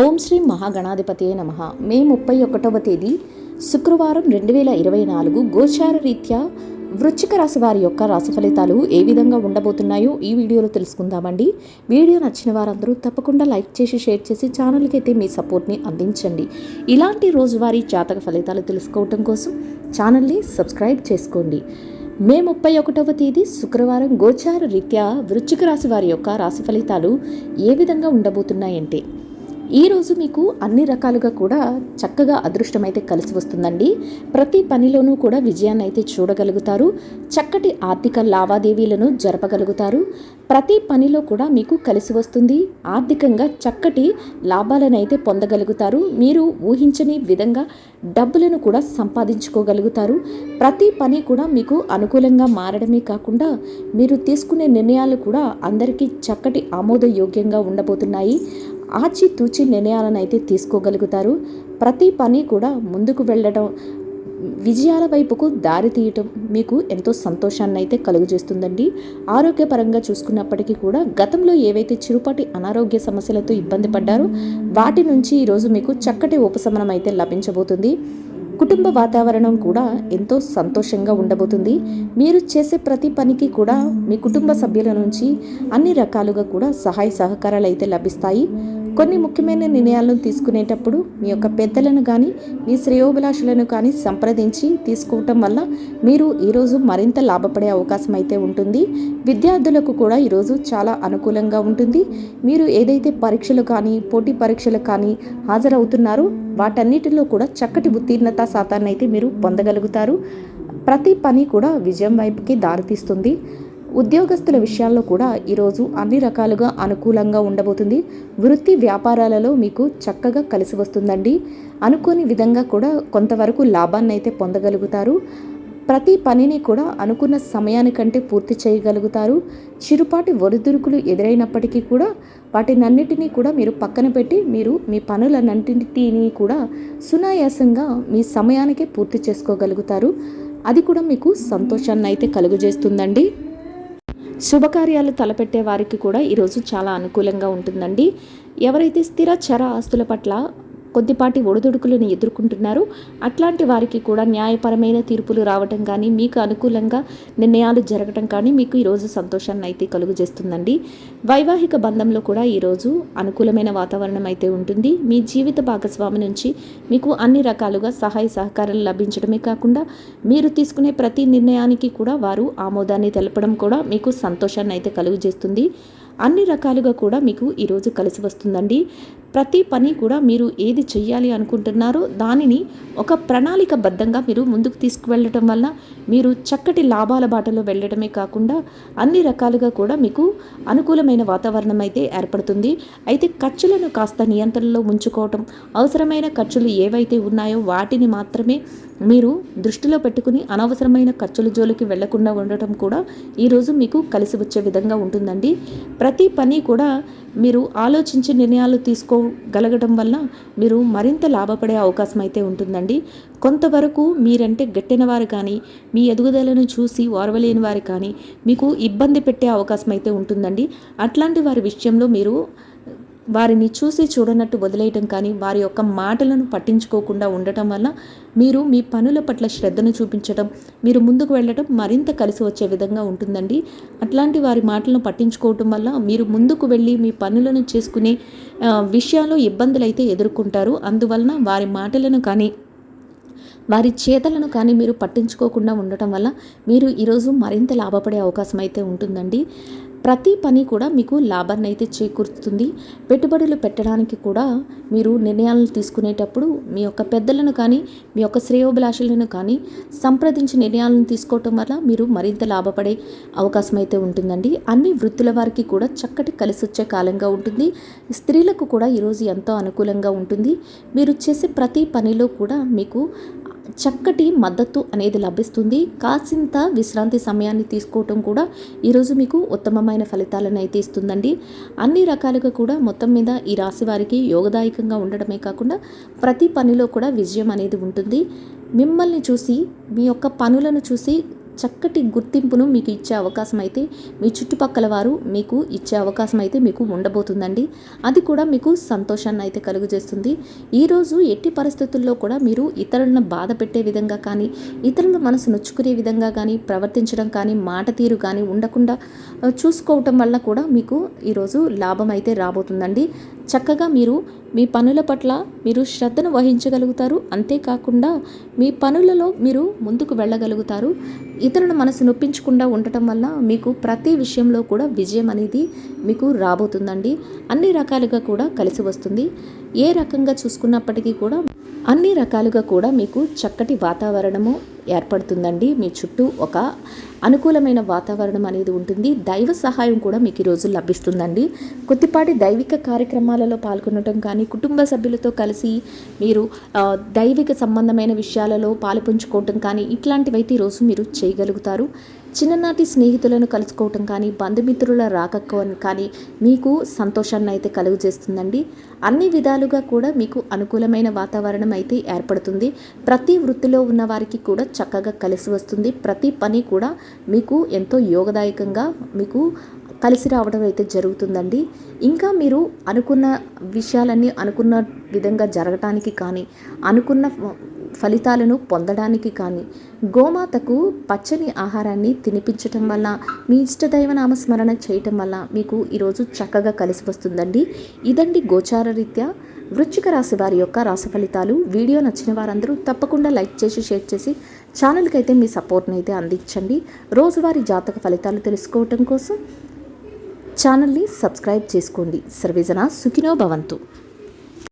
ఓం శ్రీ మహాగణాధిపతియే నమః. మే 31వ తేదీ శుక్రవారం 2024 గోచార రీత్యా వృశ్చిక రాశి వారి యొక్క రాశి ఫలితాలు ఏ విధంగా ఉండబోతున్నాయో ఈ వీడియోలో తెలుసుకుందామండి. వీడియో నచ్చిన వారందరూ తప్పకుండా లైక్ చేసి షేర్ చేసి ఛానల్కి అయితే మీ సపోర్ట్ని అందించండి. ఇలాంటి రోజువారీ జాతక ఫలితాలు తెలుసుకోవటం కోసం ఛానల్ని సబ్స్క్రైబ్ చేసుకోండి. మే 31వ తేదీ శుక్రవారం గోచార రీత్యా వృశ్చిక రాశి వారి యొక్క రాశి ఫలితాలు ఏ విధంగా ఉండబోతున్నాయంటే, ఈరోజు మీకు అన్ని రకాలుగా కూడా చక్కగా అదృష్టం అయితే కలిసి వస్తుందండి. ప్రతి పనిలోనూ కూడా విజయాన్ని అయితే చూడగలుగుతారు. చక్కటి ఆర్థిక లావాదేవీలను జరపగలుగుతారు. ప్రతి పనిలో కూడా మీకు కలిసి వస్తుంది. ఆర్థికంగా చక్కటి లాభాలను అయితే పొందగలుగుతారు. మీరు ఊహించని విధంగా డబ్బులను కూడా సంపాదించుకోగలుగుతారు. ప్రతి పని కూడా మీకు అనుకూలంగా మారడమే కాకుండా మీరు తీసుకునే నిర్ణయాలు కూడా అందరికీ చక్కటి ఆమోదయోగ్యంగా ఉండబోతున్నాయి. ఆచితూచి నిర్ణయాలను అయితే తీసుకోగలుగుతారు. ప్రతి పని కూడా ముందుకు వెళ్ళడం, విజయాల వైపుకు దారి తీయటం మీకు ఎంతో సంతోషాన్ని అయితే కలుగజేస్తుందండి. ఆరోగ్యపరంగా చూసుకున్నప్పటికీ కూడా గతంలో ఏవైతే చిరుపాటి అనారోగ్య సమస్యలతో ఇబ్బంది పడ్డారో వాటి నుంచి ఈరోజు మీకు చక్కటి ఉపశమనం అయితే లభించబోతుంది. కుటుంబ వాతావరణం కూడా ఎంతో సంతోషంగా ఉండబోతుంది. మీరు చేసే ప్రతి పనికి కూడా మీ కుటుంబ సభ్యుల నుంచి అన్ని రకాలుగా కూడా సహాయ సహకారాలు అయితే లభిస్తాయి. కొన్ని ముఖ్యమైన నిర్ణయాలను తీసుకునేటప్పుడు మీ యొక్క పెద్దలను కానీ మీ శ్రేయోభిలాషులను కానీ సంప్రదించి తీసుకోవటం వల్ల మీరు ఈరోజు మరింత లాభపడే అవకాశం అయితే ఉంటుంది. విద్యార్థులకు కూడా ఈరోజు చాలా అనుకూలంగా ఉంటుంది. మీరు ఏదైతే పరీక్షలు కానీ పోటీ పరీక్షలు కానీ హాజరవుతున్నారో వాటన్నిటిలో కూడా చక్కటి ఉత్తీర్ణత శాతాన్ని అయితే మీరు పొందగలుగుతారు. ప్రతి పని కూడా విజయం వైపుకి దారితీస్తుంది. ఉద్యోగస్తుల విషయాల్లో కూడా ఈరోజు అన్ని రకాలుగా అనుకూలంగా ఉండబోతుంది. వృత్తి వ్యాపారాలలో మీకు చక్కగా కలిసి వస్తుందండి. అనుకోని విధంగా కూడా కొంతవరకు లాభాన్ని అయితే పొందగలుగుతారు. ప్రతి పనిని కూడా అనుకున్న సమయానికంటే పూర్తి చేయగలుగుతారు. చిరుపాటి ఒడిదుడుకులు ఎదురైనప్పటికీ కూడా వాటినన్నిటినీ కూడా మీరు పక్కన పెట్టి మీరు మీ పనులన్నింటినీ కూడా సునాయాసంగా మీ సమయానికే పూర్తి చేసుకోగలుగుతారు. అది కూడా మీకు సంతోషాన్ని అయితే కలుగజేస్తుందండి. శుభకార్యాలు తలపెట్టే వారికి కూడా ఈరోజు చాలా అనుకూలంగా ఉంటుందండి. ఎవరైతే స్థిర చర ఆస్తుల పట్ల కొద్దిపాటి ఒడిదుడుకులను ఎదుర్కొంటున్నారో అట్లాంటి వారికి కూడా న్యాయపరమైన తీర్పులు రావటం కానీ మీకు అనుకూలంగా నిర్ణయాలు జరగటం కానీ మీకు ఈరోజు సంతోషాన్ని అయితే కలుగజేస్తుందండి. వైవాహిక బంధంలో కూడా ఈరోజు అనుకూలమైన వాతావరణం అయితే ఉంటుంది. మీ జీవిత భాగస్వామి నుంచి మీకు అన్ని రకాలుగా సహాయ సహకారాలు లభించడమే కాకుండా మీరు తీసుకునే ప్రతి నిర్ణయానికి కూడా వారు ఆమోదాన్ని తెలపడం కూడా మీకు సంతోషాన్ని అయితే కలుగజేస్తుంది. అన్ని రకాలుగా కూడా మీకు ఈరోజు కలిసి వస్తుందండి. ప్రతి పని కూడా మీరు ఏది చెయ్యాలి అనుకుంటున్నారో దానిని ఒక ప్రణాళికబద్ధంగా మీరు ముందుకు తీసుకువెళ్ళటం వల్ల మీరు చక్కటి లాభాల బాటలో వెళ్ళడమే కాకుండా అన్ని రకాలుగా కూడా మీకు అనుకూలమైన వాతావరణం అయితే ఏర్పడుతుంది. అయితే ఖర్చులను కాస్త నియంత్రణలో ఉంచుకోవటం, అవసరమైన ఖర్చులు ఏవైతే ఉన్నాయో వాటిని మాత్రమే మీరు దృష్టిలో పెట్టుకుని అనవసరమైన ఖర్చుల జోలికి వెళ్లకుండా ఉండటం కూడా ఈరోజు మీకు కలిసి వచ్చే విధంగా ఉంటుందండి. ప్రతి పని కూడా మీరు ఆలోచించి నిర్ణయాలు తీసుకోగలగడం వల్ల మీరు మరింత లాభపడే అవకాశం అయితే ఉంటుందండి. కొంతవరకు మీరంటే గట్టిన వారు కానీ మీ ఎదుగుదలను చూసి ఓర్వలేని వారు కానీ మీకు ఇబ్బంది పెట్టే అవకాశం అయితే ఉంటుందండి. అట్లాంటి వారి విషయంలో మీరు వారిని చూసి చూడనట్టు వదిలేయటం కానీ వారి యొక్క మాటలను పట్టించుకోకుండా ఉండటం వల్ల మీరు మీ పనుల పట్ల శ్రద్ధను చూపించడం, మీరు ముందుకు వెళ్ళడం మరింత కలిసి వచ్చే విధంగా ఉంటుందండి. అట్లాంటి వారి మాటలను పట్టించుకోవటం వల్ల మీరు ముందుకు వెళ్ళి మీ పనులను చేసుకునే విషయాల్లో ఇబ్బందులు అయితే ఎదుర్కొంటారు. అందువలన వారి మాటలను కానీ వారి చేతలను కానీ మీరు పట్టించుకోకుండా ఉండటం వల్ల మీరు ఈరోజు మరింత లాభపడే అవకాశం అయితే ఉంటుందండి. ప్రతి పని కూడా మీకు లాభాన్ని అయితే చేకూరుతుంది. పెట్టుబడులు పెట్టడానికి కూడా మీరు నిర్ణయాలను తీసుకునేటప్పుడు మీ యొక్క పెద్దలను కానీ మీ యొక్క శ్రేయోభిలాషులను కానీ సంప్రదించి నిర్ణయాలను తీసుకోవటం వల్ల మీరు మరింత లాభపడే అవకాశం అయితే ఉంటుందండి. అన్ని వృత్తుల వారికి కూడా చక్కటి కలిసి వచ్చే కాలంగా ఉంటుంది. స్త్రీలకు కూడా ఈరోజు ఎంతో అనుకూలంగా ఉంటుంది. మీరు చేసే ప్రతి పనిలో కూడా మీకు చక్కటి మద్దతు అనేది లభిస్తుంది. కాసింత విశ్రాంతి సమయాన్ని తీసుకోవటం కూడా ఈరోజు మీకు ఉత్తమమైన ఫలితాలను అయితే ఇస్తుందండి. అన్ని రకాలుగా కూడా మొత్తం మీద ఈ రాశి వారికి యోగదాయకంగా ఉండడమే కాకుండా ప్రతి పనిలో కూడా విజయం అనేది ఉంటుంది. మిమ్మల్ని చూసి మీ యొక్క పనులను చూసి చక్కటి గుర్తింపును మీకు ఇచ్చే అవకాశం అయితే మీ చుట్టుపక్కల వారు మీకు ఇచ్చే అవకాశం అయితే మీకు ఉండబోతుందండి. అది కూడా మీకు సంతోషాన్ని అయితే కలుగజేస్తుంది. ఈరోజు ఎట్టి పరిస్థితుల్లో కూడా మీరు ఇతరులను బాధ పెట్టే విధంగా కానీ, ఇతరుల మనసు నొచ్చుకునే విధంగా కానీ ప్రవర్తించడం కానీ, మాట తీరు కానీ ఉండకుండా చూసుకోవటం వల్ల కూడా మీకు ఈరోజు లాభం అయితే రాబోతుందండి. చక్కగా మీరు మీ పనుల పట్ల మీరు శ్రద్ధను వహించగలుగుతారు. అంతేకాకుండా మీ పనులలో మీరు ముందుకు వెళ్ళగలుగుతారు. ఇతరుల మనసు నొప్పించకుండా ఉండటం వల్ల మీకు ప్రతి విషయంలో కూడా విజయం అనేది మీకు రాబోతుందండి. అన్ని రకాలుగా కూడా కలిసి వస్తుంది. ఏ రకంగా చూసుకున్నప్పటికీ కూడా అన్ని రకాలుగా కూడా మీకు చక్కటి వాతావరణము ఏర్పడుతుందండి. మీ చుట్టూ ఒక అనుకూలమైన వాతావరణం అనేది ఉంటుంది. దైవ సహాయం కూడా మీకు ఈరోజు లభిస్తుందండి. కొద్దిపాటి దైవిక కార్యక్రమాలలో పాల్గొనడం కానీ, కుటుంబ సభ్యులతో కలిసి మీరు దైవిక సంబంధమైన విషయాలలో పాలుపంచుకోవటం కానీ ఇట్లాంటివైతే ఈరోజు మీరు చేయగలుగుతారు. చిన్ననాటి స్నేహితులను కలుసుకోవటం కానీ, బంధుమిత్రుల రాక కానీ మీకు సంతోషాన్ని అయితే కలుగజేస్తుందండి. అన్ని విధాలుగా కూడా మీకు అనుకూలమైన వాతావరణం అయితే ఏర్పడుతుంది. ప్రతి వృత్తిలో ఉన్న వారికి కూడా చక్కగా కలిసి వస్తుంది. ప్రతి పని కూడా మీకు ఎంతో యోగదాయకంగా మీకు కలిసి రావడం అయితే జరుగుతుందండి. ఇంకా మీరు అనుకున్న విషయాలన్నీ అనుకున్న విధంగా జరగటానికి కానీ, అనుకున్న ఫలితాలను పొందడానికి కానీ గోమాతకు పచ్చని ఆహారాన్ని తినిపించటం వల్ల, మీ ఇష్టదైవ నామస్మరణ చేయటం వల్ల మీకు ఈరోజు చక్కగా కలిసి వస్తుందండి. ఇదండి గోచార రీత్యా వృశ్చిక రాశి వారి యొక్క రాశి ఫలితాలు. వీడియో నచ్చిన వారందరూ తప్పకుండా లైక్ చేసి షేర్ చేసి ఛానల్కి అయితే మీ సపోర్ట్ని అయితే అందించండి. రోజువారీ జాతక ఫలితాలు తెలుసుకోవటం కోసం ఛానల్ని సబ్స్క్రైబ్ చేసుకోండి. సర్వేజన సుఖినో భవంతు.